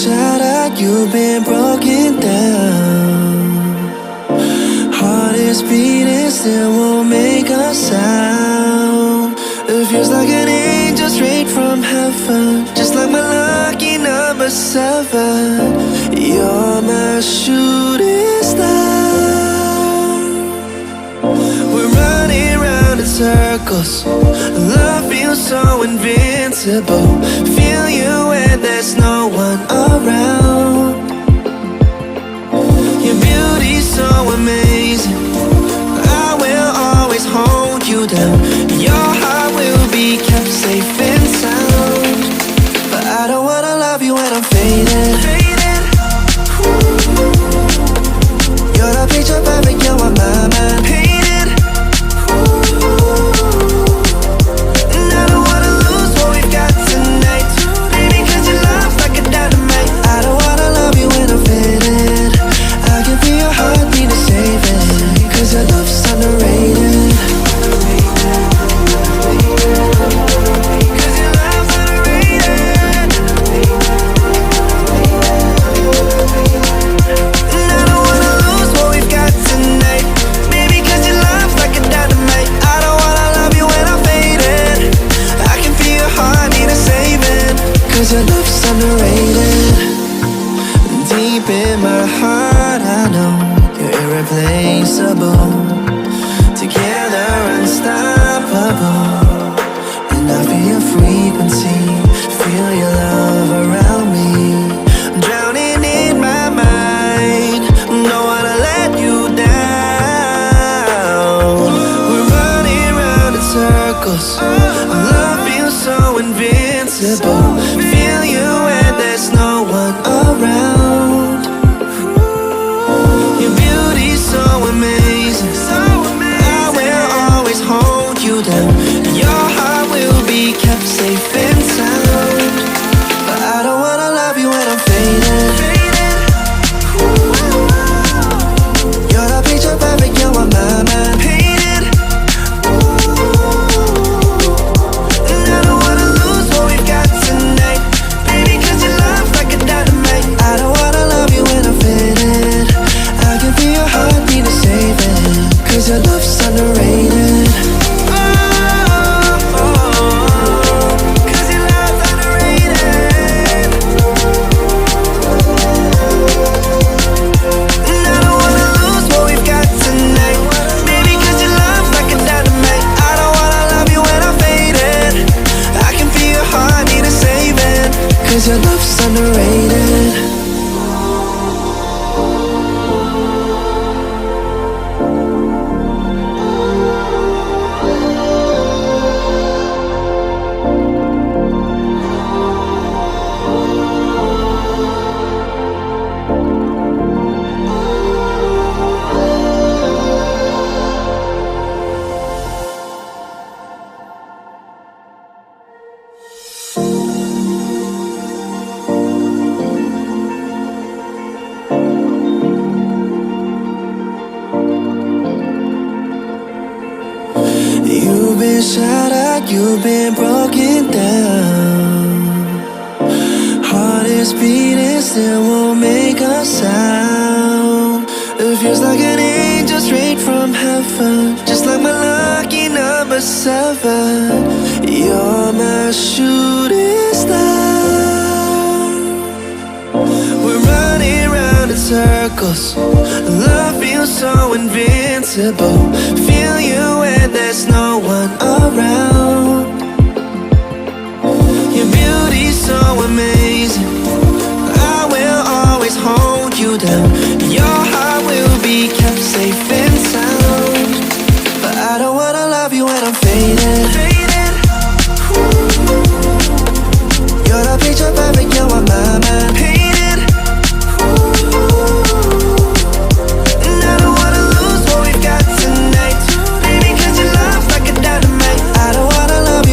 shattered, you've been broken down. Heart is beating, still won't make a sound. It feels like an angel straight from heaven, just like my lucky number 7. You're my shooting star. We're running round in circles. Love feels so invincible. Feel you when there's no one around. Your beauty's so amazing. I will always hold you down. Your heart will be kept safe and sound. But I don't wanna love you when I'm faded. You're the picture perfect, you're on my mind. Painted. And I don't wanna lose what we've got tonight. Baby, cause your love's like a dynamite. I don't wanna love you when I'm faded. I can feel your heartbeat to save it. Cause your love's underrated. Cause your love's underrated. And I don't wanna lose what we've got tonight. Baby, cause your love's like a dynamite. I don't wanna love you when I'm faded. I can feel your heartbeat to save it. Cause your love's underrated. Deep in my heart I know you're irreplaceable. Together unstoppable. And I feel your frequency, feel your love around me. I'm drowning in my mind, don't wanna let you down. We're running round in circles. Love feels so invincible. Feel you when there's no one around. Your beauty's so amazing. I will always hold you down. Your heart will be kept safe and sound. But I don't wanna love you when I'm faded. You're the picture perfect, you're on my mind. Painted. And I don't wanna lose what we've got tonight. Baby, cause your love's like a dynamite. I don't wanna love you when I'm faded. I can feel your heartbeat to save it. Cause your love's underrated. Cause your love's underrated. And I don't wanna lose what we've got tonight. Baby, cause your love's like a dynamite. I don't wanna love you when I'm faded. I can feel your heartbeat to save it. Cause your love's underrated. You've been shattered, you've been broken down. Heart is beating, still won't make a sound. It feels like an angel straight from heaven, just like my lucky number 7. You're my shooting star. We're running round in circles. Love feels so invincible. Feel you when there's no one around. Your beauty's so amazing. I will always hold you down. Your heart will be kept safe and sound. But I don't wanna love you when I'm faded. You're the picture perfect, you're on my mind. Painted. And I don't wanna lose what we've got tonight. Baby, cause your love's like a dynamite. I don't wanna love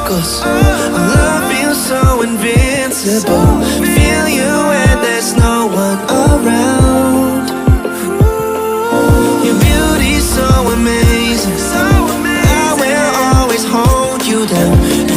miracles. Our love feels so invincible. Feel you when there's no one around. Your beauty's so amazing. I will always hold you down.